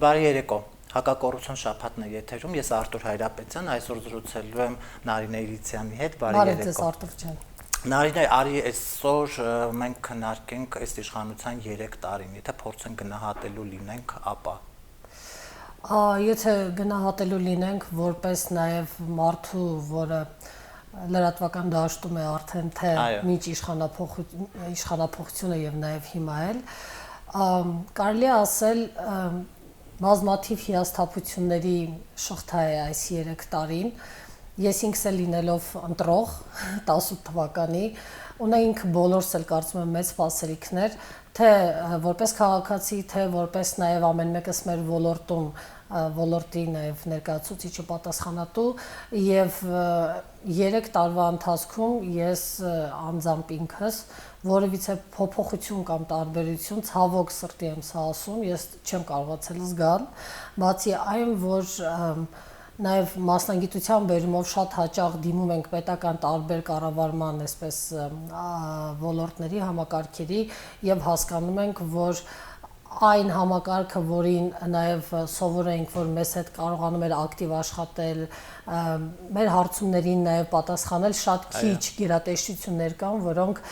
Բարի երեկո։ Հակակոռուպցիոն շաբաթն է եթերում։ Ես Արտուր Հայրապետյան, այսօր զրուցելու եմ Նարինե Իլիցյանի հետ։ Բարի երեկո։ Բարի ձեզ Արտուր ջան։ Նարինե, արի այսօր մենք քննարկենք այս իշխանության 3 տարին, եթե փորձենք գնահատելու լինենք, ապա Եթե գնահատելու լինենք որպես նաև մարդու, որը լրատվական դաշտում է արդեն թե միջ իշխանափոխությունը եւ նաև հիմա էլ, կարելի է ասել բազմաթիվ հիասթափությունների շղթա է այս 3 տարին։ Ես ինքս էլ լինելով ընտրող 18 թվականի ունեինք բոլորս էլ կարծում եմ մեծ սպասելիքներ, թե որպես քաղաքացի, թե որպես նաև ամեն մեկս մեր ոլորտի նաև ներկայացուցիչը պատասխանատու եւ 3 տարվա ընթացքում ես անձամբ ինքս որևիցե փոփոխություն կամ տարբերություն ցավոք սրտի եմ սա ասում, ես չեմ կարողացել զգալ, բացի այն, որ նաև մասնագիտության բերումով շատ հաճախ դիմում ենք պետական տարբեր կառավարման այսպես ոլորտների համակարգերի եւ հասկանում ենք, որ այն համակարգը, որին նաև սովոր ենք, որ մեզ հետ կարողանում էր ակտիվ աշխատել, մեր հարցումներին նաև պատասխանել, շատ քիչ գերատեսչություններ կան, որոնք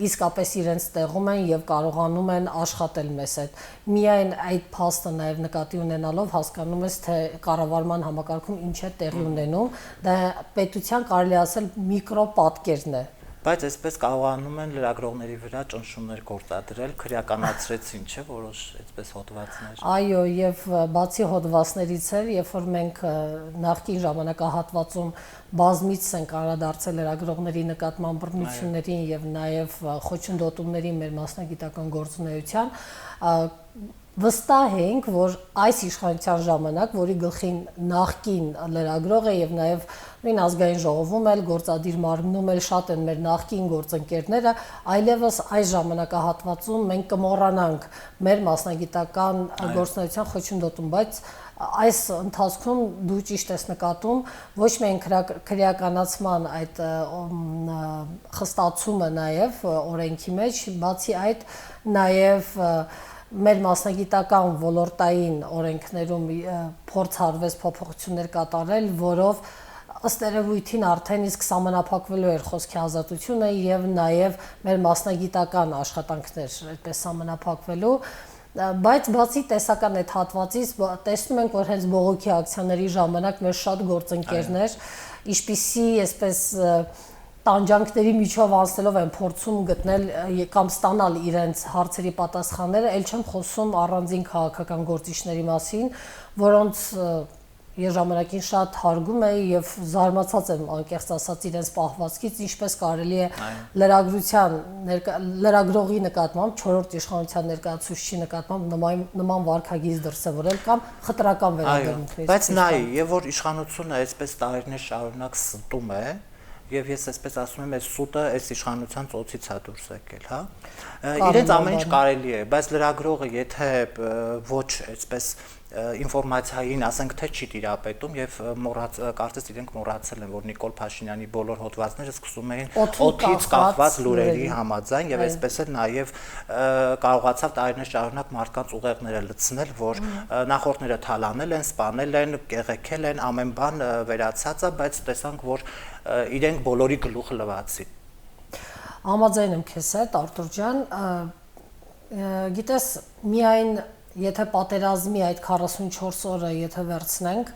իսկապես իրենց տեղում են եւ կարողանում են աշխատել մեզ հետ։ Միայն այդ փաստը նաև նկատի ունենալով հասկանում ես, թե կառավարման համակարգում ինչ է տեղի ունենում, դա պետության կարելի ասել միկրոպատկերն է։ Բայց այսպես կարողանում են լրագրողների վրա ճնշումներ գործադրել, քրեականացրեցին, չէ՞, որոշ այսպես հոդվածներ։ Այո, եւ բացի հոդվածներից էլ, երբ որ մենք նախկին ժամանակահատվածում բազմից ենք անդրադարձել լրագրողների նկատմամբ բռնություններին եւ նաեւ խոչընդոտումներին մեր մասնագիտական գործունեության, վստահ ենք, որ այս իշխանության ժամանակ, որի գլխին նախկին լրագրող է եւ նաեւ նույն ազգային ժողովում էլ գործադիր մարմնում էլ շատ են մեր նախկին գործընկերները, այլևս այս ժամանակահատվածում մենք կմոռանանք մեր մասնագիտական գործունեության խոչընդոտում, բայց այս ընթացքում դու ճիշտ ես նկատում, ոչ միայն քրեականացման այդ խստացումը նաեւ օրենքի մեջ, բացի այդ նաեւ մեր մասնագիտական ոլորտային օրենքներում փորձ արվեց փոփոխություններ կատարել, որով ըստ երևույթին արդեն իսկ սահմանափակվելու էր խոսքի ազատությունը եւ նաեւ մեր մասնագիտական աշխատանքներ այդպես սահմանափակվելու, բայց բացի տեսական այդ հատվածից տեսնում ենք, որ հենց բողոքի ակցիաների ժամանակ մեր շատ գործընկերներ, ինչպիսի այսպես տանջանքների միջով անցնելով են փորձում գտնել կամ ստանալ իրենց հարցերի պատասխանները, ել չեմ խոսում առանձին քաղաքական գործիչների մասին, որոնց ես ժամանակին շատ հարգում եի եւ զարմացած եմ անկեղծ ասած իրենց պահվածքից, ինչպես կարելի է լրագրողի նկատմամբ 4-րդ իշխանության ներկայացուցչի նկատմամբ նման վարքագիծ դրսևորել կամ խտրական վերաբերմունքներ։ Բայց նայ, եւ որ իշխանությունը այսպես տարիներ շարունակ ստում է, եւ ես այսպես ասում եմ, այս սուտը այս իշխանության ծոցից է դուրս եկել, հա։ Իրենց ամեն ինչ կարելի է, բայց լրագրողը եթե ոչ այսպես ինֆորմացիային, ասենք թե չի տիրապետում եւ կարծես իրենք մոռացել են, որ Նիկոլ Փաշինյանի բոլոր հոդվածները սկսում էին օդից կախված լուրերի համաձայն եւ այսպես էլ նաեւ կարողացավ տարիներ շարունակ մարդկանց ուղեղները լցնել, որ նախորդները թալանել են, սպանել են, կեղեքել են, ամեն բան վերացած է, բայց տեսանք, որ իրենք բոլորի գլուխը լվացին։ Համաձայն եմ քեզ հետ, Արտուր ջան, գիտես, միայն եթե պատերազմի այդ 44 օրը եթե վերցնենք,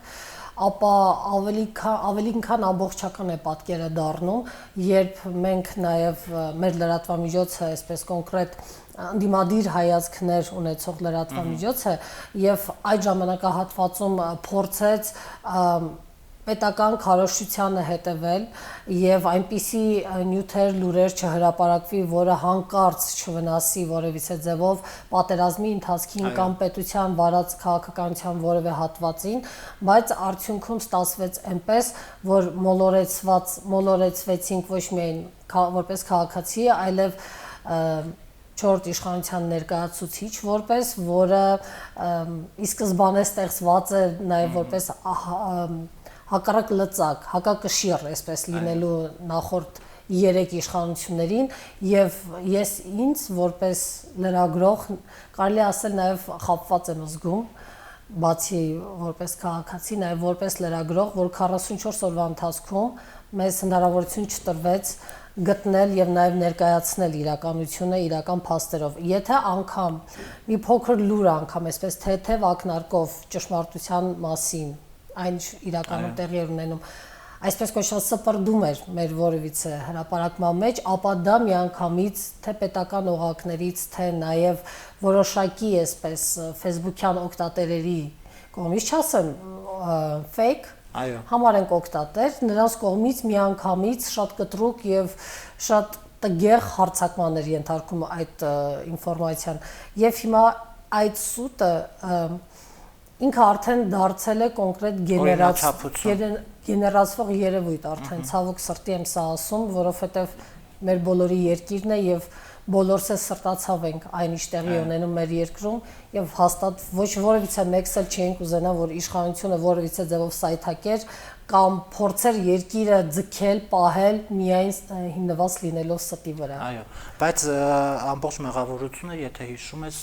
ապա ավելին քան ամբողջական է պատկերը դառնում, երբ մենք նաև մեր լրատվամիջոցը այսպես կոնկրետ ընդդիմադիր հայացքներ ունեցող լրատվամիջոցը եւ այդ ժամանակահատվածում փորձեց պետական քարոզչությանը հետևել եւ այնպիսի նյութեր լուրեր չհրապարակվի, որը հանկարծ չվնասի որևիցե ձևով պատերազմի ընթացքին կամ պետության վարած քաղաքականության որևէ հատվածին, բայց արդյունքում ստացվեց այնպես, որ մոլորեցվեցինք ոչ միայն որպես քաղաքացի, այլև 4-րդ իշխանության ներկայացուցիչ որպես, որը ի սկզբանե ստեղծված է նաեւ որպես հակառակ լծակ, հակակշիռ, այսպես լինելու նախորդ 3 իշխանություններին եւ ես ինձ որպես լրագրող կարելի ասել նաեւ խապված եմ զգում բացի որպես քաղաքացի, նաև որպես լրագրող, որ 44 օրվա ընթացքում մեզ հնարավորություն չտրվեց գտնել եւ նաեւ ներկայացնել իրականությունը իրական փաստերով։ Եթե անգամ մի փոքր լուր անգամ այսպես թեթև ակնարկով ճշմարտության մասին այն իրականում տեղի էր ունենում, այսպես կոչված սպրդում էր մեր որևիցե հրապարակման մեջ, ապա դա միանգամից թե պետական օղակներից, թե նաև որոշակի այսպես Facebook-յան օգտատերերի կողմից, չասեմ fake, համարենք օգտատեր, նրանց կողմից միանգամից շատ կտրուկ եւ շատ տգեղ հարձակման էր ենթարկում այդ ինֆորմացիան։ Եվ հիմա այդ սուտը ինքը արդեն դարձել է կոնկրետ գեներացվող երևույթ, արդեն ցավոք սրտի եմ սա ասում, որովհետև մեր բոլորի երկիրն է եւ բոլորս է սրտացավ ենք այն ինչ տեղի ունենում մեր երկրում եւ հաստատ ոչ որևիցե մեկս էլ չենք ուզենա, որ իշխանությունը որևիցե ձևով սայթակեր կամ փորձեր երկիրը ձգել, պահել միայն հիմնված լինելով ստի վրա։ Այո, բայց ամբողջ մեղավորությունը, եթե հիշում ես,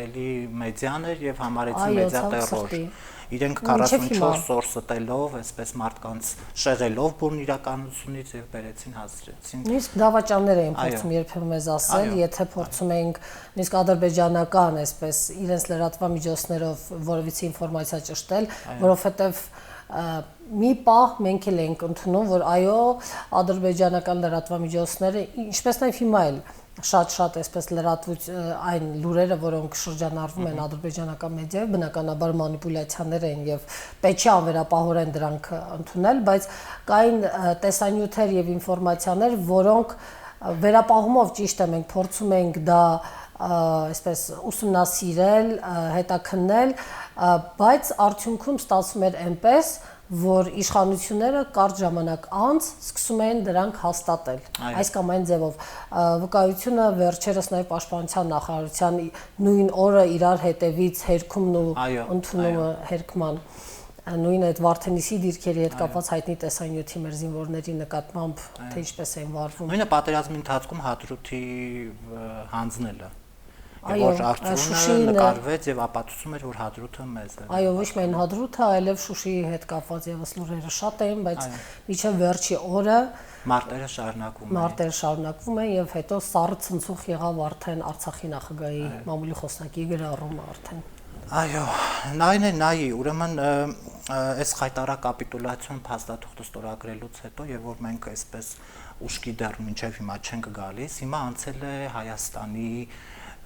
էլի մեդիան էր եւ համարեցին մեդիա տերոր։ Իրենք 44 օր ստելով, այսպես մարդկանց շեղելով բուն իրականությունից եւ բերեցին հասցրեցին։ Նույնիսկ դավաճաններ էին փորձում երբեմն մեզ ասել, եթե փորձում էինք նույնիսկ ադրբեջանական այսպես իրենց լրատվամիջոցներով որևիցե ինֆորմացիա ճշտել, որովհետեւ մի պահ մենք էլ ենք ընդունում, որ այո, ադրբեջանական լրատվամիջոցները, ինչպես նաև հիմա էլ շատ այսպես այն լուրերը, որոնք շրջանառվում են ադրբեջանական մեդիայով, բնականաբար մանիպուլյացիաներ են եւ պետք չէ անվերապահորեն դրանք ընդունել, բայց կային տեսանյութեր եւ ինֆորմացիաներ, որոնք վերապահումով ճիշտ է մենք փորձում ենք դա այսպես ուսումնասիրել, հետաքննել, բայց արդյունքում ստացվում էր այնպես, որ իշխանությունները կարճ ժամանակ անց սկսում են դրանք հաստատել, այս կամ այն ձևով։ Վկայությունը վերջերս նաև պաշտպանության նախարարության նույն օրը իրար հետևից հերքումն ու ընդունումը հերքման նույն այդ Վարդենիսի դիրքերի հետ կապված հայտնի տեսանյութի մեր զինվորների նկատմամբ թե ինչպես են վարվում։ Նույնը պատերազմի ընթացքում Հադրութի հանձնելը։ Որ արդյունքը նկարվեց եւ ապացուցում էր, որ Հադրութը մեծ է։ Այո, ոչ միայն Հադրութը, այլև Շուշիի հետ կապված եւս լուրերը շատ էին, բայց միջև վերջի օրը մարտերը շարունակվում են եւ հետո սառը ցնցող եղավ արդեն Արցախի նախագահի մամուլի խոսնակի գրառումը արդեն։ Այո, նայ, ուրեմն այս խայտարակ կապիտուլյացիոն փաստաթուղթը ստորագրելուց հետո եւ որ մենք այսպես ուշքի դեռ մինչեւ հիմա չենք գալիս, հիմա անցել է Հայաստանի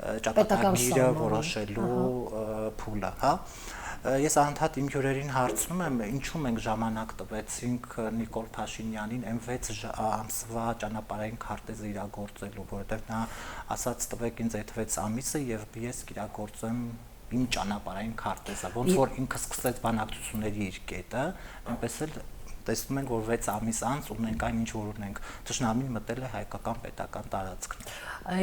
ճակատագիրը որոշելու փուլը, հա։ Ես անընդհատ իմ հյուրերին հարցնում եմ, ինչու մենք ժամանակ տվեցինք Նիկոլ Փաշինյանին այն 6 ամսվա ճանապարհային քարտեզը իրագործելու, որովհետև նա ասաց տվեք ինձ այդ 6 ամիսը եւ ես կիրագործեմ իմ ճանապարհային քարտեզը, ոնց որ ինքը սկսեց բանակցությունների իր կետը, այնպես էլ տեսնում ենք, որ 6 ամիս անց ունենք այն ինչ որ ունենք, ճշնամին մտել է հայկական պետական տարածքն։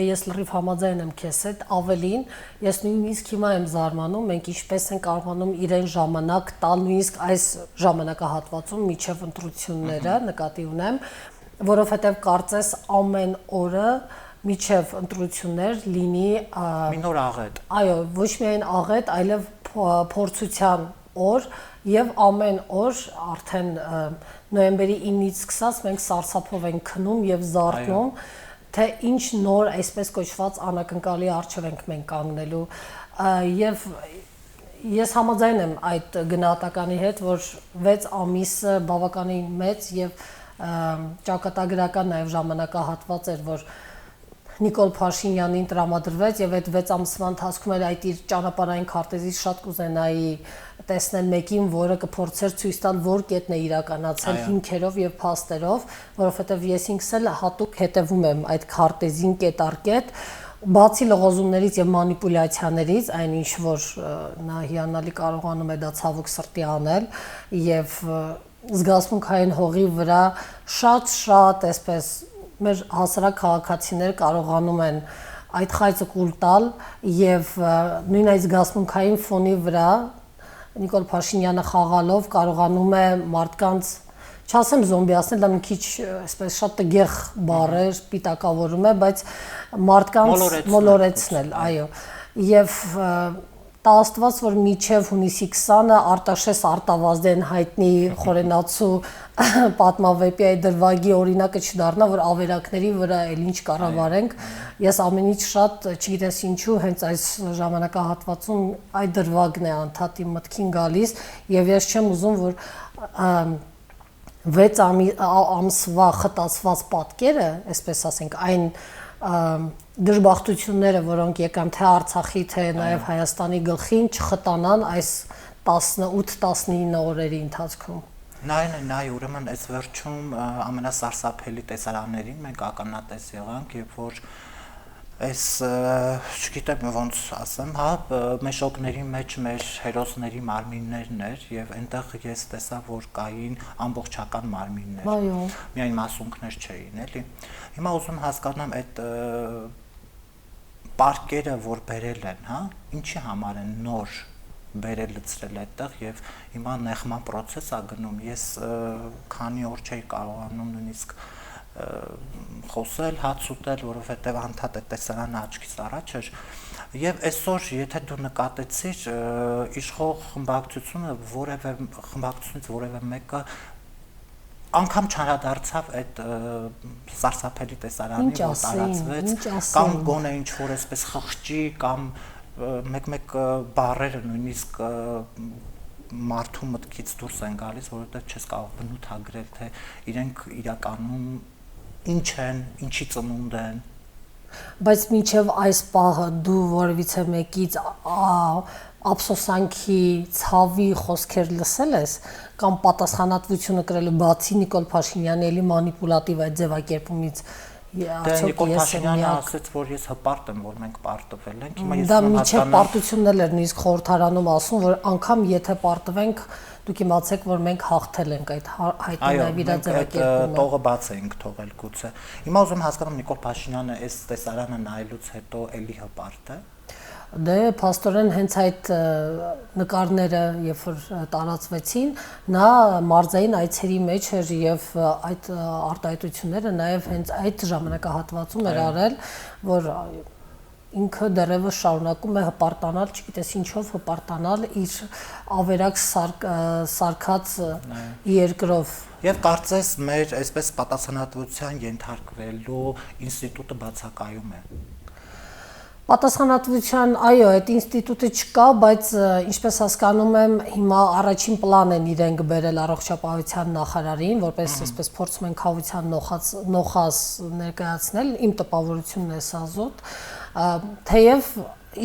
Ես լրիվ համաձայն եմ քեզ հետ, ավելին, ես նույնիսկ հիմա եմ զարմանում, մենք ինչպես են կարողանում իրեն ժամանակ տալ, նույնիսկ այս ժամանակահատվածում միջև ընտրությունները նկատի ունեմ, որովհետև կարծես ամեն օրը միջև ընտրություններ լինի մի նոր աղետ։ Այո, ոչ միայն աղետ, այլև փորձության օր եւ ամեն օր արդեն նոյեմբերի 9-ից սկսած մենք սարսափով ենք քնում եւ զարթնում, թե ինչ նոր այսպես կոչված անակնկալի արժև ենք մենք կանգնելու եւ ես համաձայն եմ այդ գնահատականի հետ, որ 6 ամիսը բավականին մեծ եւ ճակատագրական նաեւ ժամանակահատված էր, որ Նիկոլ Փաշինյանին տրամադրվեց եւ այդ 6 ամսվա ընթացքում էլ այդ իր ճանապարհային քարտեզից շատ կուզենայի տեսնել մեկին, որը կփորձեր ցույց տալ, որ կետն է իրականացել հիմքերով եւ փաստերով, որովհետեւ ես ինքս էլ հատուկ հետևում եմ այդ քարտեզին կետ առ կետ, բացի լողոզումներից եւ մանիպուլյացիաներից, այնինչ որ նա հիանալի կարողանում է դա ցավոք սրտի անել եւ զգացմունքային հողի վրա շատ այսպես մեր հասարակ քաղաքացիներ կարողանում են այդ խայծը կուլ տալ եւ նույն այդ զգացմունքային ֆոնի վրա Նիկոլ Փաշինյանը խաղալով կարողանում է մարդկանց, չասեմ զոմբիացնել, դա մի քիչ այսպես շատ տգեղ բառ է, պիտակավորում է, բայց մարդկանց մոլորեցնել, այո, եւ տա Աստված, որ միջև հունիսի 20-ը Արտաշես Արտավազդեն հայտնի խորենացու պատմավեպի այդ դրվագի օրինակը չդառնա, որ ավերակների վրա էլ ինչ կառավարենք։ Ես ամենից շատ, չգիտես ինչու, հենց այս ժամանակահատվածում այդ դրվագն է անդադ իմ մտքին գալիս, եւ ես չեմ ուզում, որ 6 ամսվա խտացված պատկերը, այսպես ասենք, այն դժբախտությունները, որոնք եկան թե Արցախի, թե նաև Հայաստանի գլխին, չխտանան այս 18-19 օրերի ընթացքում։ Նայ, ուրեմն այս վերջում ամենասարսափելի տեսարաններին մենք ականատես եղանք, երբ որ այս չգիտեմ ոնց ասեմ, հա, մեշոկների մեջ մեր հերոսների մարմիններն էր եւ այնտեղ ես տեսա, որ կային ամբողջական մարմիններ։ Այո։ Միայն մասունքներ չէին, էլի։ Հիմա ուզում հասկանամ այդ պարկերը, որ բերել են, հա, ինչի համար են նոր բերել լցրել այդտեղ եւ հիմա նեղման process է գնում։ Ես քանի օր չէի կարողանում նույնիսկ խոսել, հաց ուտել, որովհետև անդադ այդ տեսարանը աչքից առաջ էր։ Եվ այսօր, եթե դու նկատեցիր, իշխող խմբակցությունից որևէ մեկը անգամ չանդրադարձավ այդ սարսափելի տեսարանին, որ տարածվեց, կամ գոնե ինչ որ այսպես խղճի կամ մեկ բառերը նույնիսկ մարդու մտքից դուրս են գալիս, որովհետև չես կարող բնութագրել, թե իրենք իրականում ինչ են, ինչի ծնունդ են։ Բայց մինչև այս պահը դու որևիցե մեկից ափսոսանքի, ցավի խոսքեր լսել ես կամ պատասխանատվությունը կրել բացի Նիկոլ Փաշինյանի էլի մանիպուլատիվ այդ ձևակերպումից։ Նիկոլ Փաշինյանը ասաց, որ ես հպարտ եմ, որ մենք պարտվել ենք։ Հիմա ես դա միջև պարտությունն էլ էր նույնիսկ խորհրդարանում ասում, որ անգամ եթե պարտվենք, դուք իմացեք, որ մենք հաղթել ենք այդ հայտնի իրաձևակերպումը։ Տողը բաց էինք թողել գուցե։ Հիմա ուզում հասկանամ Նիկոլ Փաշինյանը այս տեսարանը նայելուց հետո էլի հպարտ է։ Դե փաստորեն հենց այդ նկարները երբ որ տարածվեցին, նա մարզային այցերի մեջ էր եւ այդ արտահայտությունները նաեւ հենց այդ ժամանակահատվածում էր արել, որ ինքը դեռևս շարունակում է հպարտանալ, չգիտես ինչով հպարտանալ իր ավերակ սարքած երկրով։ Եվ կարծես մեր այսպես պատասխանատվության ենթարկվելու ինստիտուտը բացակայում է։ Պատասխանատվության, այո, այդ ինստիտուտը չկա, բայց ինչպես հասկանում եմ, հիմա առաջին պլան են իրենք բերել առողջապահության նախարարին, որպես այսպես փորձում են խավության նոխազ ներկայացնել, իմ տպավորությունն է սա զուտ, թեև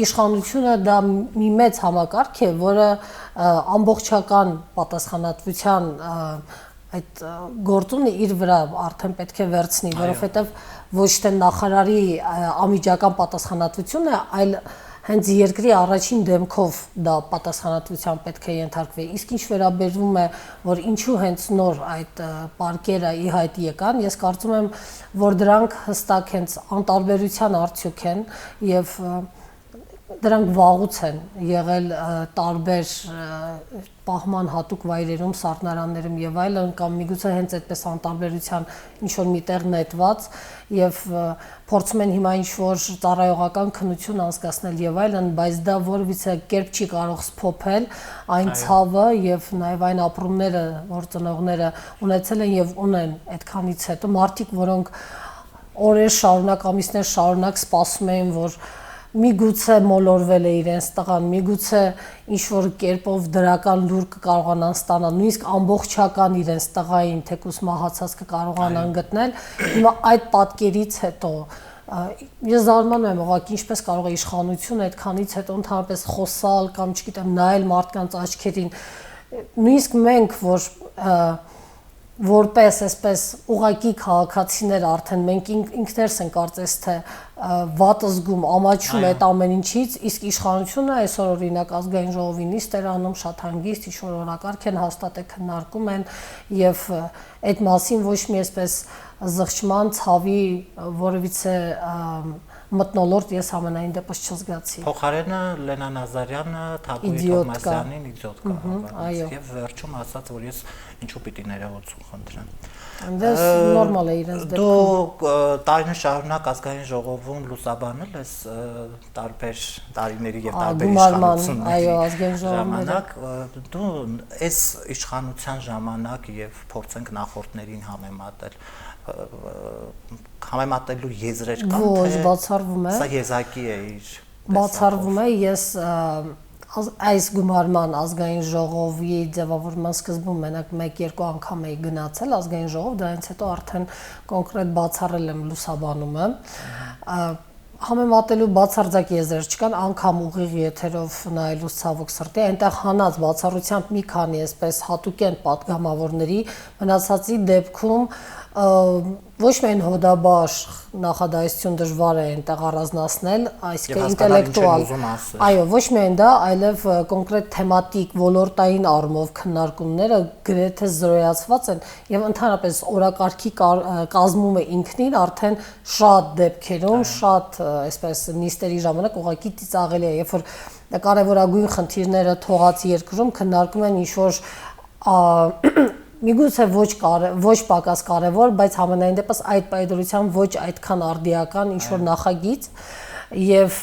իշխանությունը դա մի մեծ համակարգ է, որը ամբողջական պատասխանատվության այդ գործունը իր վրա արդեն պետք է վերցնի, որովհետև ոչ թե նախարարի անմիջական պատասխանատվությունն է, այլ հենց երկրի առաջին դեմքով դա պատասխանատվության պետք է ենթարկվի։ Իսկ ինչ վերաբերվում է, որ ինչու հենց նոր այդ պարկերը ի հայտ եկան, ես կարծում եմ, որ դրանք հստակ հենց անտարբերության արդյունք են եւ դրանք վաղուց են եղել տարբեր պահման հատուկ վայրերում, սառնարաններում եւ այլն, կամ միգուցե հենց այդպես անտարբերության ինչ որ միտեղ նետված եւ փորձում են հիմա ինչ որ ծառայողական քննություն անցկացնել եւ այլն, բայց դա որևիցե կերպ չի կարող սփոփել այն ցավը եւ նաեւ այն ապրումները, որ ծնողները ունեցել են եւ ունեն այդքանից հետո մարդիկ, որոնք օրեր շարունակ, ամիսներ շարունակ սպասում էին, որ միգուցե մոլորվել է իրենց տղան, միգուցե ինչ-որ կերպով դրական լուր կկարողանան ստանալ, նույնիսկ ամբողջական իրենց տղային, թեկուզ մահացած կկարողանան գտնել, հիմա այդ պատկերից հետո ես զարմանում եմ ուղղակի ինչպես կարող է իշխանությունը այդքանից հետո ընդհանրապես խոսալ կամ չգիտեմ նայել մարդկանց աչքերին, նույնիսկ մենք, որ որպես այսպես ուղակի քաղաքացիներ արդեն մենք ինքներս ենք կարծես թե վատ զգում, ամաչում այդ ամեն ինչից, իսկ իշխանությունը այսօր օրինակ ազգային ժողովի նիստ էր անում շատ հանգիստ, ինչ-որ օրակարգ են հաստատել, քննարկում են եւ այդ մասին ոչ մի այսպես զղջման, ցավի որևիցե մտնոլորտ ես ամենայն դեպս չզգացի։ Փոխարենը Լենա Նազարյանը Թագուհի Թոմասյանին իդիոտ կա։ Եվ վերջում ասաց, որ ես ինչու պիտի ներողություն խնդրեմ։ Այնպես նորմալ է իրենց դեպքում։ Դու տարիներ շարունակ ազգային ժողովում լուսաբանել ես տարբեր տարիների եւ տարբեր իշխանությունների։ Այո, ազգային ժողովները։ Դու այս իշխանության ժամանակ եւ փորձենք նախորդներին համեմատելու եզրեր կան, թե ոչ, բացառվում է։ Սա եզակի է իր։ Բացառվում է, ես այս գումարման ազգային ժողովի ձևավորման սկզբում մենակ 1-2 անգամ էի գնացել ազգային ժողով, դրանից հետո արդեն կոնկրետ բացառել եմ լուսաբանումը։ Համեմատելու բացարձակ եզրեր չկան, անգամ ուղիղ եթերով նայելուց ցավոք սրտի, այնտեղ հանած բացառությամբ մի քանի այսպես հատուկեն պատգամավորների, մնացածի դեպքում ոչ միայն հոդաբար նախադասություն դժվար է այնտեղ առանձնացնել, այսինքն ինտելեկտուալ, այո, ոչ միայն դա, այլև կոնկրետ թեմատիկ ոլորտային առումով քննարկումները գրեթե զրոյացված են եւ ընդհանրապես օրակարգի կազմումը ինքնին արդեն շատ դեպքերում, շատ այսպես նիստերի ժամանակ ուղղակի ծիծաղելի է, երբ որ կարևորագույն խնդիրները թողած երկրում քննարկում են ինչ-որ միգուցե ոչ պակաս կարևոր, բայց համենայն դեպս այդ պայդրությամբ ոչ այդքան արդիական ինչ-որ նախագիծ եւ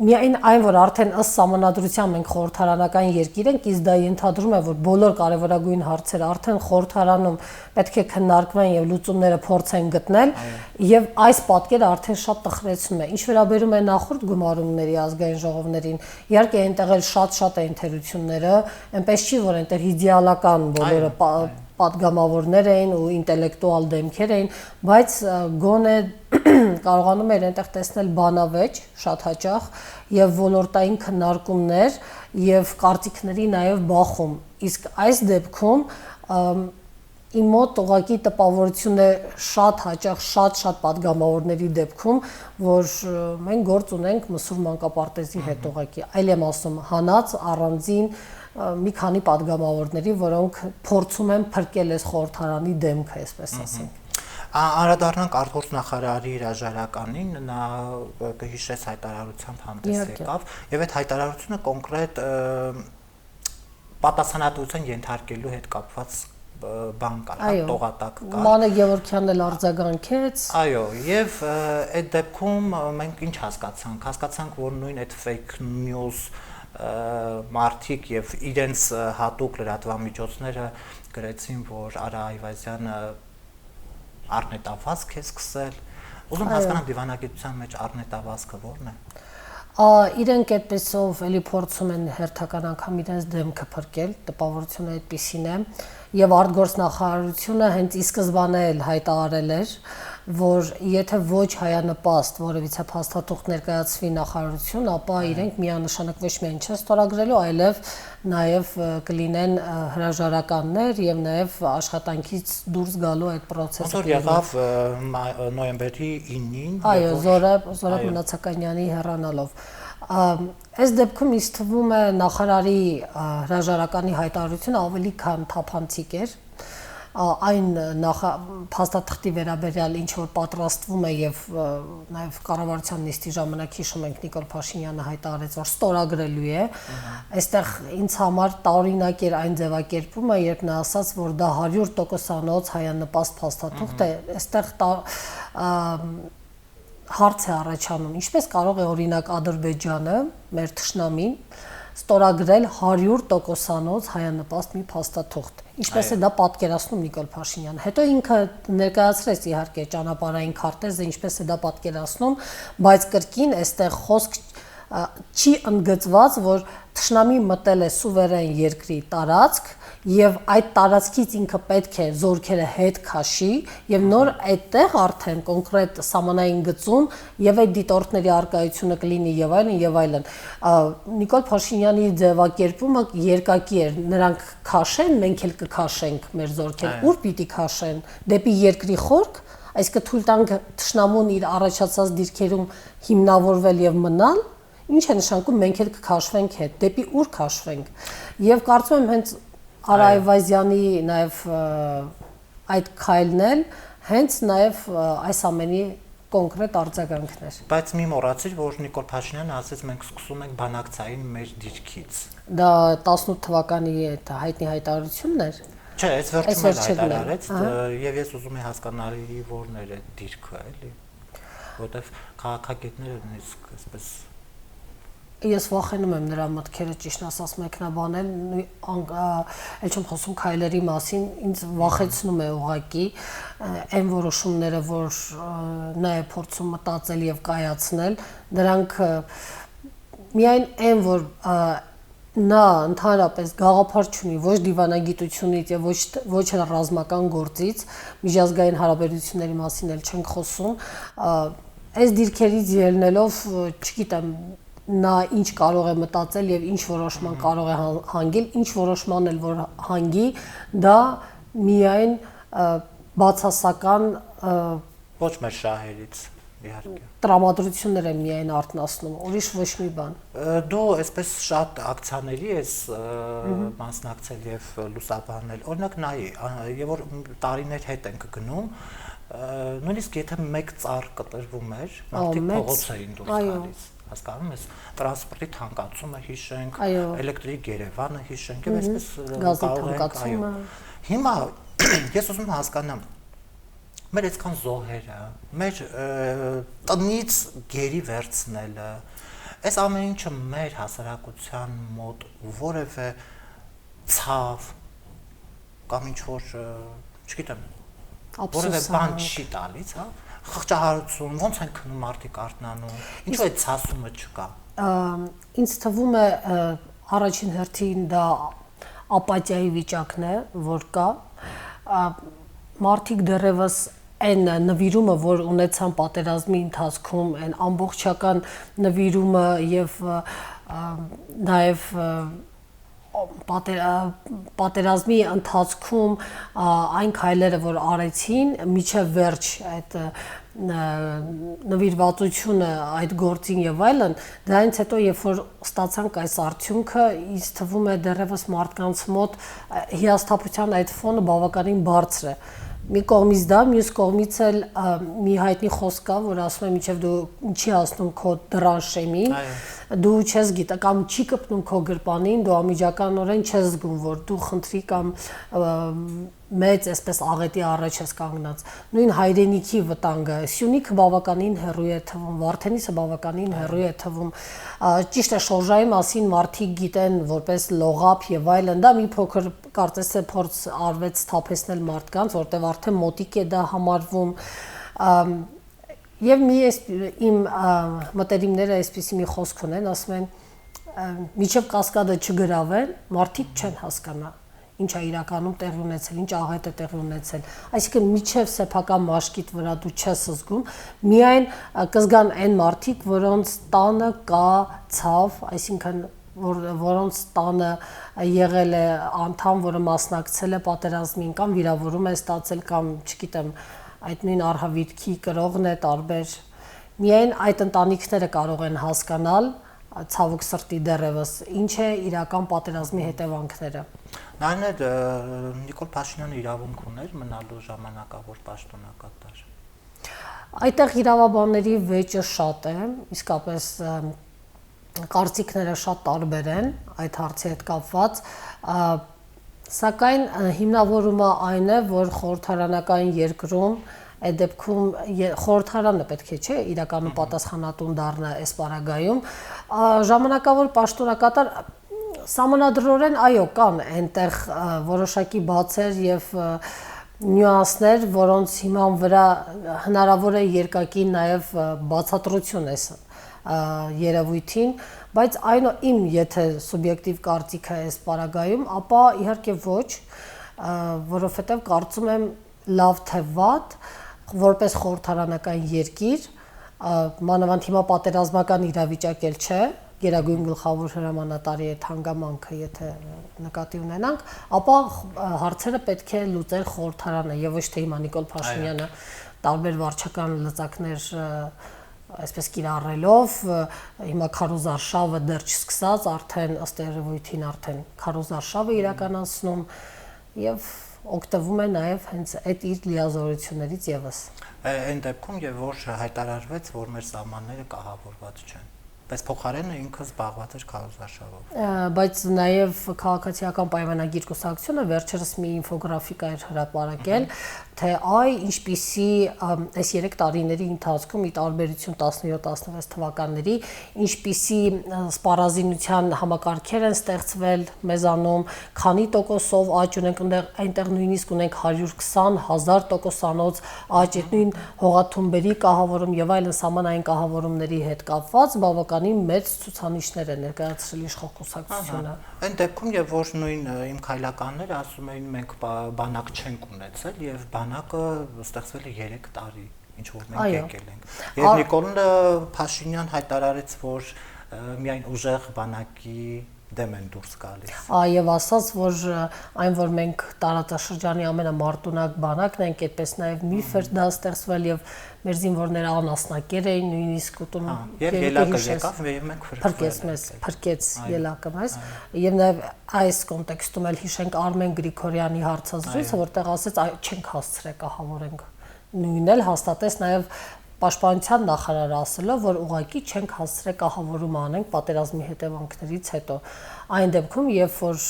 միայն այն, որ արդեն ըստ սահմանադրության մենք խորհրդարանական երկիր ենք, իսկ դա ենթադրում է, որ բոլոր կարևորագույն հարցերը արդեն խորհրդարանում պետք է քննարկվեն եւ լուծումները փորձեն գտնել եւ այս պատկերը արդեն շատ տխրեցնում է։ Ինչ վերաբերում է նախորդ գումարումների ազգային ժողովներին, իհարկե այնտեղ էլ շատ էին թերությունները, այնպես չի, որ այնտեղ իդեալական բոլորը պատգամավորներ էին ու ինտելեկտուալ դեմքեր էին, բայց գոնե կարողանում էր այնտեղ տեսնել բանավեճ շատ հաճախ եւ ոլորտային քննարկումներ եւ կարծիքների նաեւ բախում։ Իսկ այս դեպքում իմ մոտ ուղղակի տպավորություն է շատ հաճախ շատ պատգամավորների դեպքում, որ մենք գործ ունենք Մսուր մանկապարտեզի հետ ուղղակի, այլ եմ ասում հանած առանձին մի քանի պատգամավորների, որոնք փորձում են փրկել այս խորհրդարանի դեմքը, այսպես ասենք։ Անդրադառնանք արտգործնախարարի հրաժարականին, նա կհիշեց հայտարարությամբ հանդես եկավ եւ այդ հայտարարությունը կոնկրետ պատասխանատվության ենթարկելու հետ կապված բան կար, տողատակ կար։ Մանե Գևորգյանն էլ արձագանքեց։ Այո, եւ այդ դեպքում մենք ինչ հասկացանք։ Հասկացանք, որ նույն այդ fake news մարդիկ եւ իրենց հատուկ լրատվամիջոցները գրեցին, որ Արա Այվազյանը առնետավազք է սկսել։ Ուզում հասկանամ դիվանագիտության մեջ առնետավազքը ո՞րն է։ Իրենք այդպեսով էլի փորձում են հերթական անգամ իրենց դեմքը փրկել, տպավորությունը այդպեսին է, եւ արտգործնախարարությունը հենց ի սկզբանե էլ հայտարարել էր, որ եթե ոչ հայանպաստ որևիցե փաստաթուղթ ներկայացվի նախարարություն, ապա իրենք միանշանակ ոչ միայն չեն ստորագրելու, այլև նաև կլինեն հրաժարականներ եւ նաև աշխատանքից դուրս գալու այդ process-ը։ Ոնց եղավ նոյեմբերի 9-ին։ Այո, Զորաբ Մնացականյանի հեռանալով։ Այս դեպքում ինձ թվում է նախարարի հրաժարականի հայտարարությունը ավելի քան թափանցիկ էր։ Այն փաստաթղթի վերաբերյալ ինչ որ պատրաստվում է եւ նաեւ կառավարության նիստի ժամանակ հիշում ենք Նիկոլ Փաշինյանը հայտարարեց, որ ստորագրելու է։ Այստեղ ինձ համար տարօրինակ էր այն ձևակերպումը, երբ նա ասաց, որ դա 100%-անոց հայանպաստ փաստաթուղթ է։ Այստեղ հարց է առաջանում, ինչպես կարող է օրինակ Ադրբեջանը, մեր թշնամին, ստորագրել 100%-անոց հայանպաստ մի փաստաթուղթ։ Ինչպես է դա պատկերացնում Նիկոլ Փաշինյանը։ Հետո ինքը ներկայացրեց իհարկե ճանապարհային քարտեզը, ինչպես է դա պատկերացնում, բայց կրկին այստեղ խոսք չի ընդգծված, որ թշնամի մտել է սուվերեն երկրի տարածք եւ այդ տարածքից ինքը պետք է զորքերը հետ քաշի եւ նոր այդտեղ արդեն կոնկրետ սահմանային գծում եւ այդ դիտորդների արկայությունը կլինի եւ այլն Նիկոլ Փաշինյանի ձևակերպումը երկակի էր, նրանք քաշեն, մենք էլ կքաշենք մեր զորքերը, ուր պիտի քաշեն, դեպի երկրի խորք, այսինքն թույլ տանք թշնամուն իր առաջացած դիրքերում հիմնավորվել եւ մնալ, ինչ է նշանակում մենք էլ կքաշվենք հետ, դեպի ուր քաշվենք եւ կարծում եմ հենց Արա Այվազյանի նաև այդ քայլն էլ հենց նաև այս ամենի կոնկրետ արձագանքներ։ Բայց մի մոռացիր, որ Նիկոլ Փաշինյանը ասաց մենք սկսում ենք բանակցային մեր դիրքից։ Դա 18 թվականի այդ հայտնի հայտարարությունն էր։ Չէ, այս վերջում էլ հայտարարեց, եւ ես ուզում եմ հասկանալի որներ է դիրքը, էլի, որտեվ քաղաքագետները նույնիսկ այսպես Ես վախենում եմ նրա մտքերը ճիշտ ասած մեկնաբանել, այլ չեմ խոսում քայլերի մասին, ինձ վախեցնում է ուղղակի այն որոշումները, որ նա է փորձում մտածել եւ կայացնել, դրանք միայն այն, որ նա ընդհանրապես գաղափար չունի ոչ դիվանագիտությունից եւ ոչ ռազմական գործից, միջազգային հարաբերությունների մասին էլ չենք խոսում, այս դիրքերից ելնելով, չգիտեմ նա ինչ կարող է մտածել եւ ինչ որոշման կարող է հանգել, ինչ որոշման էլ որ հանգի, դա միայն բացասական ոչ մեր շահերից իհարկե տրամադրություններ են միայն արտնասնում, ուրիշ ոչ մի բան։ Դու այսպես շատ ակցիաների ես մասնակցել եւ լուսաբանել, օրինակ նայի, եւ որ տարիներ հետ ենք գնում, նույնիսկ եթե մեկ ծառ կտրվում էր, մարդիկ փողոց էին դուրս գալիս։ Հասկանում ես, տրանսպորտի թանկացումը հիշենք, էլեկտրիկ Երևանը հիշենք եւ այսպես կարող ենք, Հիմա ես ուզում եմ հասկանամ, մեր այսքան զոհերը, մեր տնից գերի վերցնելը, այս ամեն ինչը մեր հասարակության մոտ որևէ ցավ կամ ինչ որ, չգիտեմ, որևէ բան չի տալիս, հա? Խղճահարություն, ոնց են քնում մարդիկ արթնանում, ինչու այդ ցասումը չկա։ Ինձ թվում է առաջին հերթին դա ապաթիայի վիճակն է, որ կա։ Մարդիկ դեռևս այն նվիրումը, որ ունեցան պատերազմի ընթացքում, այն ամբողջական նվիրումը եւ նաեւ պատերազմի ընթացքում այն քայլերը, որ արեցին, միջև վերջ այդ նվիրվածությունը այդ գործին եւ այլն, դրանից հետո երբ որ ստացանք այս արդյունքը, ինձ թվում է դեռևս մարդկանց մոտ հիասթափության այդ ֆոնը բավականին բարձր է։ Մի կողմից դա, մյուս կողմից էլ մի հայտնի խոսք կա, որ ասում է մինչև դու ինչի հասնում քո դրան շեմին, դու չես գիտա կամ չի կպնում քո գրպանին, դու անմիջականորեն չես զգում, որ դու խնդրի կամ մեծ այսպես աղետի առաջ ես կանգնած։ Նույն հայրենիքի վտանգը, Սյունիքը բավականին հեռու է թվում, Վարդենիսը բավականին հեռու է թվում։ Ճիշտ է, շորժայի մասին մարդիկ գիտեն որպես լողափ եւ այլն, դա մի փոքր կարծես թե փորձ արվեց թափեսնել մարդկանց, որտեղ արդեն մոտիկ է դա համարվում։ Եվ իմ մտերիմները այսպիսի մի խոսք ունեն, ասում են, միջև կասկադը չգրավեն, մարդիկ չեն հասկանա ինչ է իրականում տեղի ունեցել, ինչ աղետ է տեղի ունեցել։ Այսինքն միջև սեփական մաշկիդ վրա դու չես զգում, միայն կզգան այն մարդիկ, որոնց տանը կա ցավ, այսինքն որոնց տանը եղել է անդամ, որը մասնակցել է պատերազմին կամ վիրավորում է ստացել կամ, չգիտեմ, այդ նույն արհավիրքի կրողն է տարբեր։ Միայն այդ ընտանիքները կարող են հասկանալ ցավոք սրտի դեռևս ինչ է իրական պատերազմի հետևանքները։ Նայնեդ Նիկոլ Փաշինյանը իրավունք ուներ մնալու ժամանակավոր պաշտոնակատար։ Այդտեղ իրավաբանների վեճը շատ է, իսկապես կարծիքները շատ տարբեր են այդ հարցի հետ կապված, սակայն հիմնավորումը այն է, որ խորհրդարանական երկրում այդ դեպքում խորհրդարանը պետք է չէ իրականում պատասխանատուն դառնա այս պարագայում ժամանակավոր պաշտոնակատար սահմանադրորեն այո կան այնտեղ որոշակի բացեր եւ նյուանսներ, որոնց հիման վրա հնարավոր է երկակի նաեւ բացատրություն է երևույթին, բայց այն իմ եթե սուբյեկտիվ կարծիքը այս պարագայում, ապա իհարկե ոչ, որովհետեւ կարծում եմ լավ թե վատ որպես խորհրդարանական երկիր, մանավանդ հիմա պատերազմական իրավիճակ էլ չէ, Գերագույն գլխավոր հրամանատարի այդ հանգամանքը եթե նկատի ունենանք, ապա հարցերը պետք է լուծել խորհրդարանը եւ ոչ թե հիմա Նիկոլ Փաշինյանը տարբեր վարչական լծակներ այսպես կիրառելով, հիմա քարոզարշավը դեռ չսկսած, արդեն ըստ երևույթին արդեն քարոզարշավը իրականացնում եւ օգտվում է նաև հենց այդ իր լիազորություններից եւս։ Այն դեպքում եւ որ հայտարարվեց, որ մեր սահմանները կահավորված չեն։ Բայց փոխարենը ինքը զբաղված էր քարոզարշավով։ Բայց նաև քաղաքացիական պայմանագիր կուսակցությունը վերջերս մի ինֆոգրաֆիկա էր հրապարակել, թե ինչպիսի այս 3 տարիների ընթացքում ի տարբերություն 17-16 թվականների ինչպիսի սպառազինության համակարգեր են ստեղծվել մեզանում, քանի տոկոսով աճ ունենք, այնտեղ նույնիսկ ունենք 120,000% աճ, այդ նույն հողաթումբերի կահավորում եւ այլն սահմանային կահավորումների հետ կապված բավականին մեծ ցուցանիշներ է ներկայացրել իշխող կուսակցությունը։ Այն դեպքում եւ որ նույն իմ քայլականները ասում էին մենք բանակ չենք ունեցել եւ բանակը ստեղծվել է 3 տարի, ինչ որ մենք եկել ենք։ Եվ Նիկոլ Փաշինյան հայտարարեց, որ միայն ուժեղ բանակի դեմ են դուրս գալիս։ Եվ ասաց, որ այն որ մենք տարածաշրջանի ամենամարտունակ բանակն ենք, այդպես նաև միֆ էր դա ստեղծվել եւ մեր զինվորները անասնակեր էին նույնիսկ ուտում եւ ելակը եկավ եւ մենք փրկեց ելակը մեզ եւ նաեւ այս կոնտեքստում էլ հիշենք Արմեն Գրիգորյանի հարցազրույցը, որտեղ ասեց չենք հասցրել կահավորենք, նույնն էլ հաստատեց նաեւ Պաշտպանության նախարարը ասելով, որ ուղղակի չենք հասցրել կահավորում անենք պատերազմի հետևանքներից հետո։ Այն դեպքում, երբ որ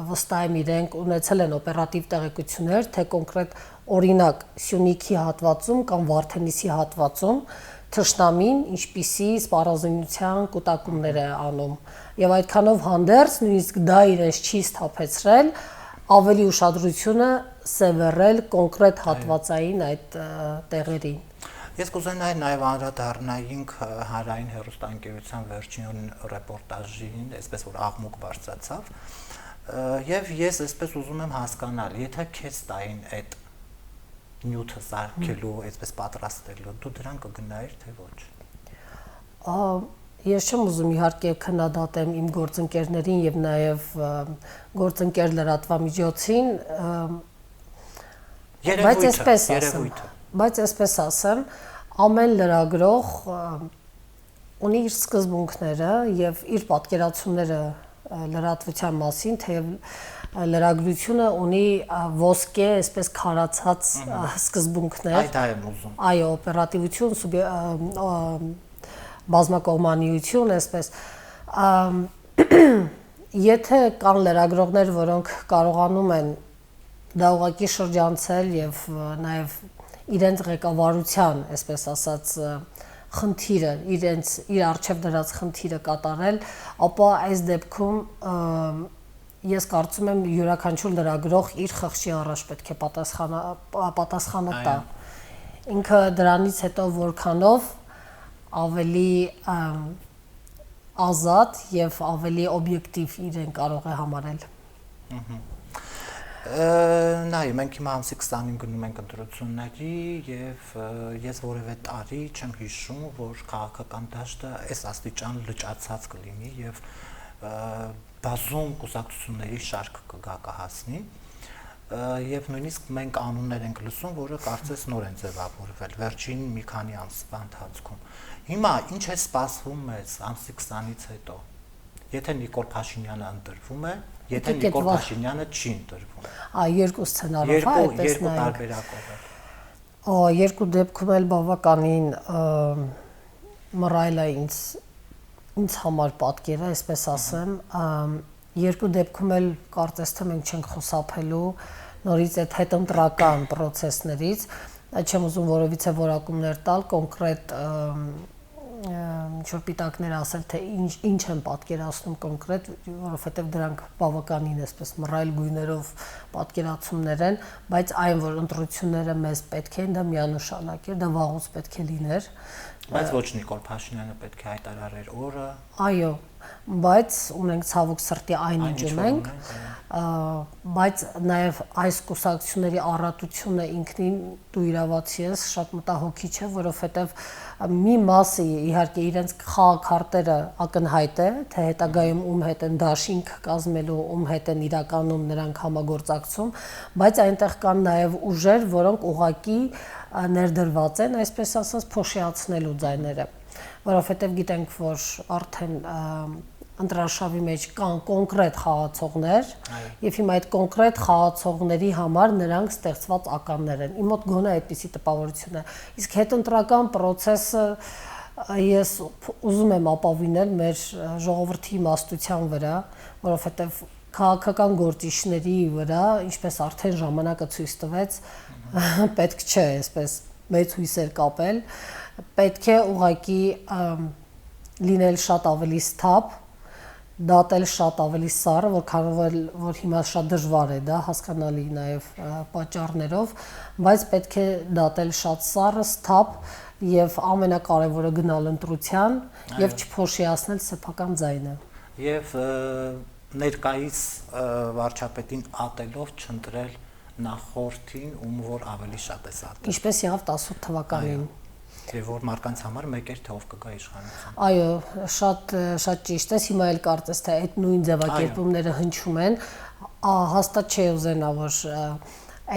վստահ եմ իրենք ունեցել են օպերատիվ տեղեկություններ, թե կոնկրետ օրինակ Սյունիքի հատվածում կամ Վարդենիսի հատվածում թշնամին ինչպիսի սպառազինության կուտակումներ է անում։ Եվ այդքանով հանդերձ նույնիսկ դա իրենց չի սթափեցրել, ավելի ուշադրությունը սևեռել կոնկրետ հատվածային այդ տեղերին։ Ես կուզենայի նաև անդրադառնայինք հանրային հեռուստաընկերության վերջին ռեպորտաժին, այսպես որ աղմուկ բարձրացավ, եւ ես այսպես ուզում եմ հասկանալ, եթե քեզ տային այդ նյութը սարքելու, այսպես պատրաստելու, դու դրան կգնայիր թե ոչ։ Ես չեմ ուզում իհարկե քննադատեմ իմ գործընկերներին եւ նաեւ գործընկեր լրատվամիջոցին, բայց այսպես ասեմ, ամեն լրագրող ունի իր սկզբունքները եւ իր պատկերացումները լրատվության մասին, թեև լրագրությունը ունի ոսկե, այսպես քարացած սկզբունքներ։ Այդ եմ ուզում։ Այո, օպերատիվություն, բազմակողմանիություն, այսպես եթե կան լրագրողներ, որոնք կարողանում են դա ուղղակի շրջանցել եւ նաեւ իրենց ղեկավարության, այսպես ասած, խնդիրը, իր արժեվ դրած խնդիրը կատարել, ապա այս դեպքում ես կարծում եմ յուրաքանչյուր լրագրող իր խղճի առաջ պետք է պատասխանը տա։ Ինքը դրանից հետո որքանով ավելի ազատ եւ ավելի օբյեկտիվ իրեն կարող է համարել։ Նայ, մենք հիմա ամսի 20-ին գնում ենք ընտրությունների եւ ես որևէ տարի չեմ հիշում, որ քաղաքական դաշտը այս աստիճան լճացած կլինի եւ բազում կուսակցությունների շարք կգա կհասնի եւ նույնիսկ մենք անուններ ենք լսում, որը կարծես նոր են ձևավորվել վերջին մի քանի ամսվա ընթացքում։ Հիմա ինչ է սպասվում մեզ ամսի 20-ից հետո։ Եթե Նիկոլ Փաշինյանը ընտրվում է, եթե Նիկոլ Փաշինյանը չի ընտրվում։ Երկու սցենարով, այդպես երկու տարբերակով է։ Երկու դեպքում էլ բավականին մռայլ է ինձ համար պատկերը, այսպես ասեմ, երկու դեպքում էլ կարծես թե մենք չենք խուսափելու նորից այդ հետընտրական process-ներից, չեմ ուզում որևիցե որակումներ տալ, կոնկրետ ինչ-որ պիտակներ ասել, թե ինչ են պատկերացնում կոնկրետ, որովհետև դրանք բավականին այսպես մռայլ գույներով պատկերացումներ են, բայց այն, որ ընտրությունները մեզ պետք են, դա միանշանակ է, դա վաղուց պետք է լիներ։ Բայց ոչ Նիկոլ Փաշինյանը պետք է հայտարարեր օրը։ Այո, բայց ունենք ցավոք սրտի այնինչ ունենք, բայց նաև այս կուսակցությունների առատությունը ինքնին դու իրավացի ես, շատ մտահոգիչ է, որովհետև մի մասը իհարկե իրենց խաղաքարտերը ակնհայտ է, թե հետագայում ում հետ են դաշինք կազմելու, ում հետ են իրականում նրանք համագործակցում, բայց այնտեղ կան նաև ուժեր, որոնք ուղղակի ներդրված են, այսպես ասած, փոշիացնելու ձայները, որովհետև գիտենք, որ արդեն ընտրաշավի մեջ կան կոնկրետ խաղացողներ, եւ հիմա այդ կոնկրետ խաղացողների համար նրանք ստեղծված ականներ են։ Իմ մոտ գոնե այդպիսի տպավորություն է։ Իսկ հետընտրական process-ը ես ուզում եմ ապավինել մեր ժողովրդի իմաստության վրա, որովհետեւ քաղաքական գործիչների վրա, ինչպես արդեն ժամանակը ցույց տվեց, պետք չէ այսպես մեծ հույսեր կապել, պետք է ուղղակի լինել շատ ավելի սթափ, դատել շատ ավելի սառը, որ հիմա շատ դժվար է դա հասկանալի նաև պատճառներով, բայց պետք է դատել շատ սառը, սթափ եւ ամենակարևորը գնալ ընտրության եւ չփոշիացնել սեփական ձայնը։ Եվ ներկայիս վարչապետին ատելով չընտրել նախորդին, ում որ ավելի շատ է ատել։ Ինչպես եղավ 18 թվականին։ Եվ որ մարդկանց համար մեկ էր թե ով կգա իշխանության։ Այո, շատ ճիշտ է, հիմա էլ կարծես թե այդ նույն ձևակերպումները հնչում են, հաստատ չի ուզենա որ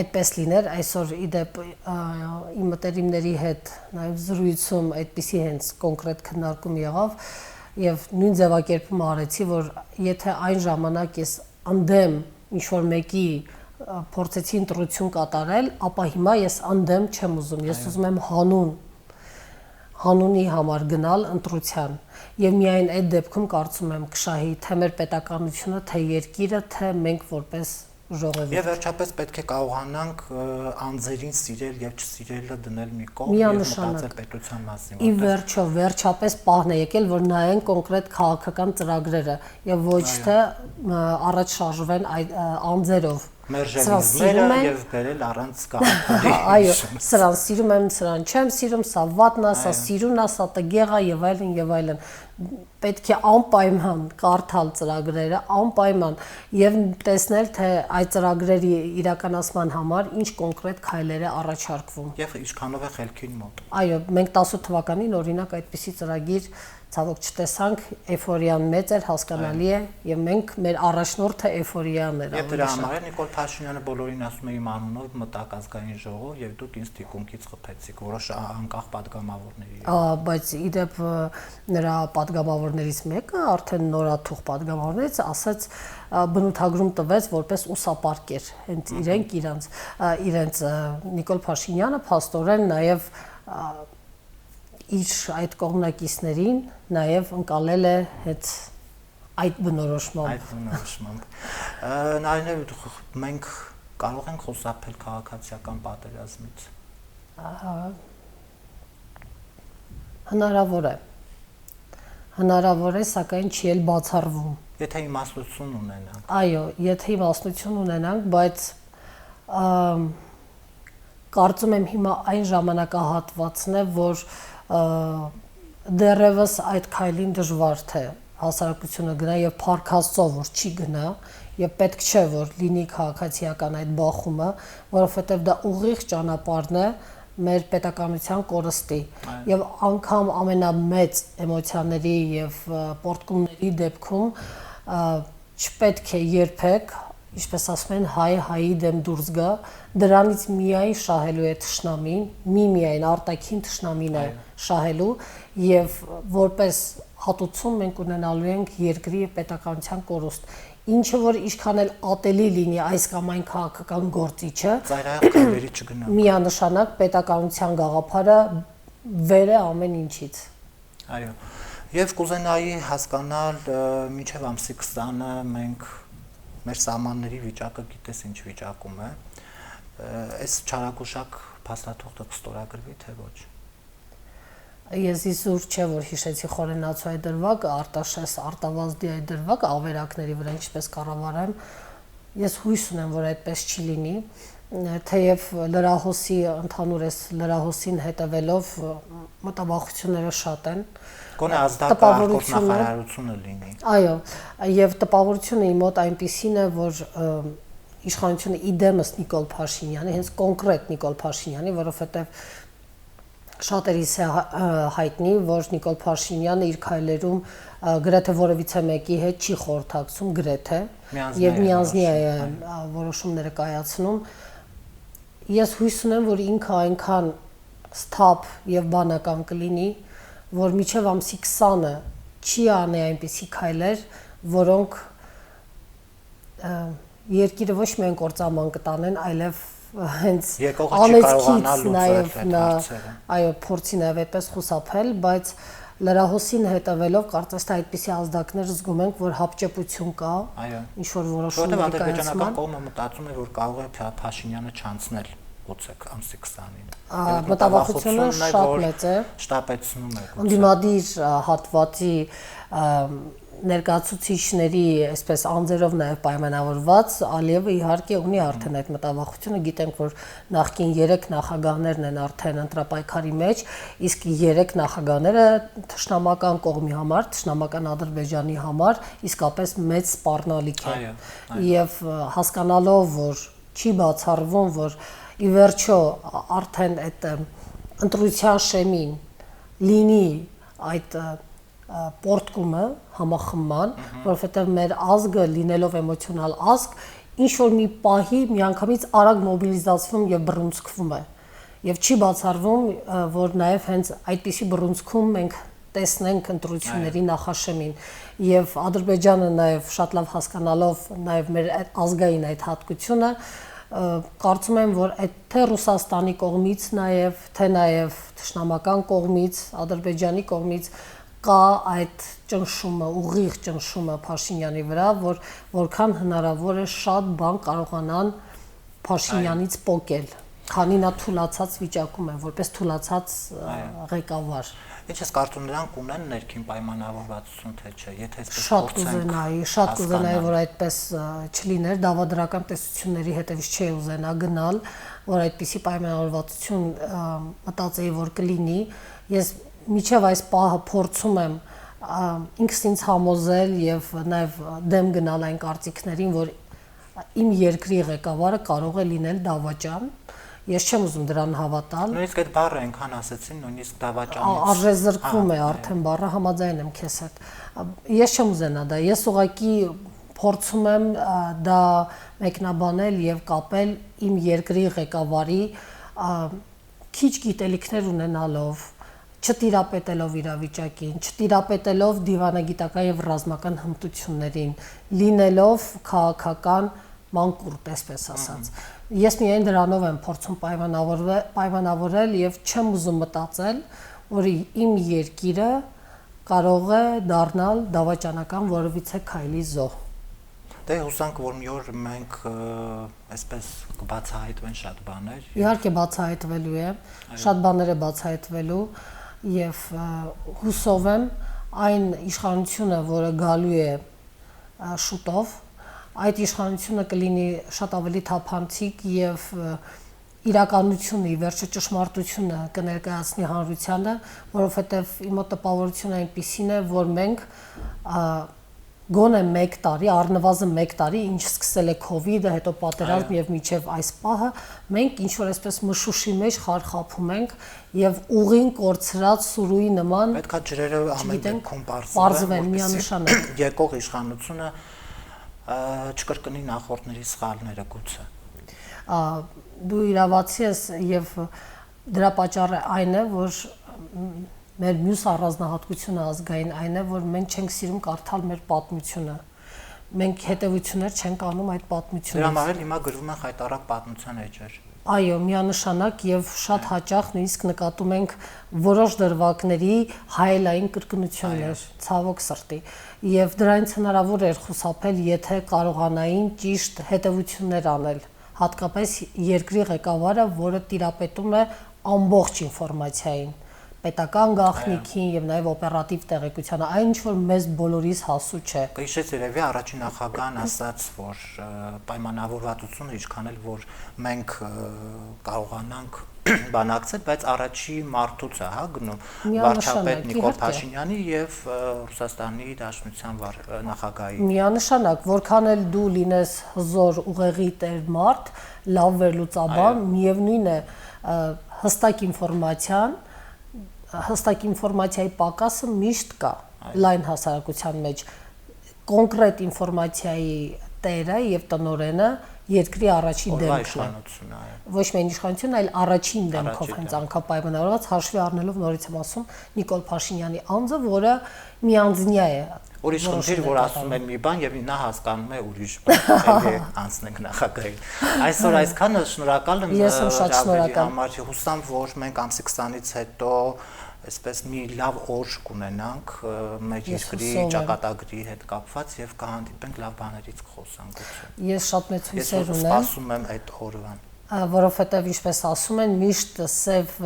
այդպես լիներ, այսօր իդեպ իմ մտերիմների հետ նաև զրույցում այդպիսի հենց կոնկրետ քննարկում եղավ եւ նույն ձևակերպումը արեցի, որ եթե այն ժամանակ ես անդեմ ինչ որ մեկի փորձեցի ընտրություն կատարել, ապա հիմա ես անդեմ չեմ ուզում, ես ուզում եմ հանունի համար գնալ ընտրության եւ միայն այդ դեպքում կարծում եմ կշահի թե մեր պետականությունը, թե երկիրը, թե մենք որպես ժողովուրդ։ Եվ վերջապես պետք է կարողանանք անձերին սիրել եւ չսիրելը դնել մի կողմ եւ մտածել պետության մասին։ Ի վերջո, վերջապես պահն է եկել, որ նայեն կոնկրետ քաղաքական ծրագրերը եւ ոչ թե առաջ շարժվեն անձերով։ Մերժելիզմերը եւ բերել առանց գաղափարի։ Այո, սրան սիրում եմ, սրան չեմ սիրում, սա վատն է, սա սիրուն է, սա տգեղ է եւ այլն եւ այլն։ Պետք է անպայման կարդալ ծրագրերը, անպայման եւ տեսնել թե այդ ծրագրերի իրականացման համար ինչ կոնկրետ քայլեր է առաջարկվում։ Եվ ինչքանով է խելքին մոտ։ Այո, մենք 18 թվականին օրինակ այդպիսի ծրագիր ցավոք չտեսանք, էֆորիան մեծ էր, հասկանալի է, եւ մենք մեր առաջնորդը էֆորիան էր։ Եվ դրա համար Նիկոլ Փաշինյանը բոլորին ասում է իմ անունով մտակ ազգային ժողով եւ դուք ինձ թիկունքից խփեցիք որոշ անկախ падգամավորների։ Բայց իդեպ նրա падգամավորներից մեկը արդեն նորաթուխ падգամավորներից ասաց բնութագրում տվեց որպես ուսապարկեր, հենց իրենց Նիկոլ Փաշինյանը փաստորեն նաեւ իր այդ կողմնակիցներին նաև ընկալել է այդ բնորոշմամբ։ Նայնե մենք կարող ենք խոսապել քաղաքացիական պատերազմից։ Հնարավոր է, սակայն չի էլ բացառվում։ Եթե իմաստություն ունենանք։ Այո, եթե իմաստություն ունենանք, բայց կարծում եմ հիմա այն ժամանակահատվածն է, որ դեռևս այդ քայլին դժվար թե հասարակությունը գնա եւ փառք Աստծո որ չի գնա եւ պետք չէ որ լինի քաղաքացիական այդ բախումը, որովհետեւ դա ուղիղ ճանապարհն է մեր պետականության կորստի եւ անգամ ամենամեծ էմոցիաների եւ պորտկումների դեպքում չպետք է երբեք, ինչպես ասում են, հայի դեմ դուրս գա, դրանից միայն շահելու է թշնամին, միայն արտաքին թշնամին է շահելու եւ որպես հատուցում մենք ունենալու ենք երկրի պետականության կորուստ, ինչը որ ինչքան էլ ատելի լինի այս կամ այն քաղաքական գործիչը, ծայրահեղ քայլերի չգնա։ Միանշանակ պետականության գաղափարը վեր է ամեն ինչից։ Այո։ Եվ կուզենայի հասկանալ մինչև ամսի 20-ը մենք մեր սահմանների վիճակը գիտես ինչ վիճակում է, այս չարագուշակ փաստաթուղթը կստորագրվի թե ոչ։ Ես իսուր չէ որ հիշեցի խորենացու այդ դրվագ, Արտաշես Արտավազդի այդ դրվագ ավերակների վրա ինչպես կառավարեմ, ես հույս ունեմ որ այդպես չի լինի, թեև լրահոսի ընդհանուր այս լրահոսին հետևելով մտավախությունները շատ են։ Գոնե ազդակարգ նախարարությունը լինի։ Այո, եւ տպավորությունը իմ մոտ այնպիսին է, որ իշխանությունը իդեմս Նիկոլ Փաշինյանի, հենց կոնկրետ Նիկոլ Փաշինյանի, որովհետեւ շատերիս է հայտնի, որ Նիկոլ Փաշինյանը իր քայլերում գրեթե որևիցե մեկի հետ չի խորհրդակցում, գրեթե եւ միանձնի է որոշումները կայացնում։ Ես հույս ունեմ, որ ինքը այնքան սթափ եւ բանական կլինի, որ միջև ամսի 20-ը չի անի այնպիսի քայլեր, որոնք երկիրը ոչ միայն կործաման կտանեն, այլև հենց անեցքից նաև նա այո փորձի նաև այդպես խուսափել, բայց լրահոսին հետևելով կարծես թե այդպիսի ազդակներ զգում ենք, որ հապճեպություն կա, ինչ որ որոշումներ ադրբեջանական կողմը մտածում է, որ կարող է Փաշինյանը չանցնել գուցե ամսի 20-ին։ Մտավախությունը շատ մեծ է, շտապեցնում է։ Ընդդիմադիր հատվածի ներկայացուցիչների այսպես անձերով նաև պայմանավորված Ալիևը իհարկե ունի արդեն այդ մտավախությունը, գիտենք որ նախկին 3 նախագահներն են արդեն ընտրապայքարի մեջ, իսկ 3 նախագահները թշնամական կողմի համար, թշնամական Ադրբեջանի համար իսկապես մեծ սպառնալիք է։ Եվ հասկանալով որ չի բացառվում, որ ի վերջո արդեն այդ ընտրության շեմին լինի այդ պորտկումը համախմբման, որովհետև մեր ազգը լինելով էմոցիոնալ ազգ, ինչ որ մի պահի միանգամից արագ մոբիլիզացվում եւ բռունցքվում է։ Եվ չի բացառվում, որ նաեւ հենց այդպիսի բռունցքում մենք տեսնենք ընտրությունների նախաշեմին եւ Ադրբեջանը նաեւ շատ լավ հասկանալով նաեւ մեր ազգային այդ հատկությունը կարծում եմ, որ այդ թե Ռուսաստանի կողմից նաեւ, թե նաեւ թշնամական կողմից, Ադրբեջանի կողմից կա այդ ճնշումը, ուղիղ ճնշումը Փաշինյանի վրա, որ որքան հնարավոր է շատ բան կարողանան Փաշինյանից պոկել, քանի նա թուլացած վիճակում է, որպես թուլացած ղեկավար։ Ինչ ես կարծում նրանք ունեն ներքին պայմանավորվածություն թե չէ, եթե այսպես շատ կուզենայի, որ այդպես չլիներ, դավադրական տեսությունների հետևից չի ուզենա գնալ, որ այդպիսի պայմանավորվածություն մտածեի, որ կլինի։ Ես միջև այս պահը փորձում եմ ինքս ինձ համոզել եւ նաեւ դեմ գնալ այն կարծիքներին, որ իմ երկրի ղեկավարը կարող է լինել դավաճան։ Ես չեմ ուզում դրան հավատալ։ Նույնիսկ այդ բառը այնքան ասեցին, նույնիսկ դավաճանից արժեզրկվում է արդեն բառը, համաձայն եմ քեզ հետ։ Ես չեմ ուզենա դա։ Ես ուղղակի փորձում եմ դա մեկնաբանել եւ կապել իմ երկրի ղեկավարի քիչ գիտելիքներ ունենալով, չտիրապետելով իրավիճակին, չտիրապետելով դիվանագիտական եւ ռազմական հմտություններին, լինելով քաղաքական մանկուրտ, այսպես ասած։ Ես միայն դրանով եմ փորձում պայմանավորել եւ չեմ ուզում մտածել, որ իմ երկիրը կարող է դառնալ դավաճանական որևիցե քայլի զոհ։ Դե հուսանք, որ մի օր մենք այսպես կբացահայտվեն շատ բաներ։ Իհարկե բացահայտվելու է, շատ բաներ է բացահայտվելու եւ հուսով եմ այն իշխանությունը, որը գալու է շուտով, այդ իշխանությունը կլինի շատ ավելի թափանցիկ եւ իրականությունը, ի վերջո ճշմարտությունը կներկայացնի հանրությանը, որովհետեւ իմ մոտ տպավորությունը այնպիսին է, որ մենք գոնե 1 տարի, առնվազն 1 տարի, ինչ սկսել է COVID-ը, հետո պատերազմ եւ միջև այս պահը, մենք ինչ որ այսպես մշուշի մեջ խարխափում ենք եւ ուղին կորցրած սուրուի նման պետքա ջրերը ամեն դեպքում բարձվեն միանշանակ։ Եկող իշխանությունը չկրկնի նախորդների սխալները գուցե։ Դու իրավացի ես եւ դրա պատճառը այն է, որ մեր մյուս առանձնահատկությունը ազգային այն է, որ մենք չենք սիրում կարդալ մեր պատմությունը։ Մենք հետևություններ չենք անում այդ պատմությունից։ Դրա համար էլ հիմա գրվում են խայտառակ պատմության էջեր։ Այո, միանշանակ եւ շատ հաճախ նույնիսկ նկատում ենք որոշ դրվագների հայելային կրկնություններ, ցավոք սրտի։ Եվ դրանից հնարավոր էր խուսափել, եթե կարողանային ճիշտ հետևություններ անել, հատկապես երկրի ղեկավարը, որը տիրապետում է ամբողջ ինֆորմացիային, պետական գաղտնիքին եւ նաեւ օպերատիվ տեղեկությանը, այն ինչ որ մեզ բոլորիս հասու չէ։ Կհիշեց երևի առաջին նախագահան ասաց, որ պայմանավորվածությունը ինչքան էլ որ մենք կարողանանք բանակցել, բայց առաջի մարտուց է, հա, գնում վարչապետ Նիկոլ Փաշինյանի եւ Ռուսաստանի Դաշնության նախագահի։ Միանշանակ, որքան էլ դու լինես հզոր ուղեղի տեր մարդ, լավ վերլուծաբան, միևնույն է հստակ ինֆորմացիայի պակասը միշտ կա լայն հասարակության մեջ, կոնկրետ ինֆորմացիայի տերը եւ տնօրենը երկրի առաջին օրվա դեմքն է։ իշխանությունը այո։ Ոչ միայն իշխանություն, այլ առաջին դեմքով Առաջին հենց անգամ պայմանավորված հաշվի առնելով նորից եմ ասում Նիկոլ Փաշինյանի անձը, որը միանձնյա է։ Ուրիշ խնդիր, որ ասում են մի բան եւ նա հասկանում է ուրիշ բան, էլի անցնենք նախագահին։ Այսօր այսքանը շնորհակալ եմ Ես եմ շատ շնորհակալ։ համար, հուսամ, որ մենք ամսի 20-ից հետո այսպես մի լավ օր կունենանք մեր երկրի ճակատագրի հետ կապված եւ կհանդիպենք լավ բաներից կխոսանք։ Ես շատ մեծ հույսեր ունեմ։ Ես սպասում եմ այդ օրվան։ Որովհետև ինչպես ասում են, միշտ սև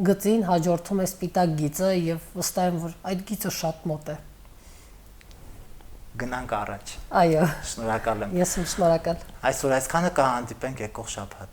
գծին հաջորդում է սպիտակ գիծը եւ վստահ եմ, որ այդ գիծը շատ մոտ է։ Գնանք առաջ։ Այո։ Շնորհակալ եմ։ Ես եմ շնորհակալ։ Այսօր այսքանը կհանդիպենք եկող շաբաթ։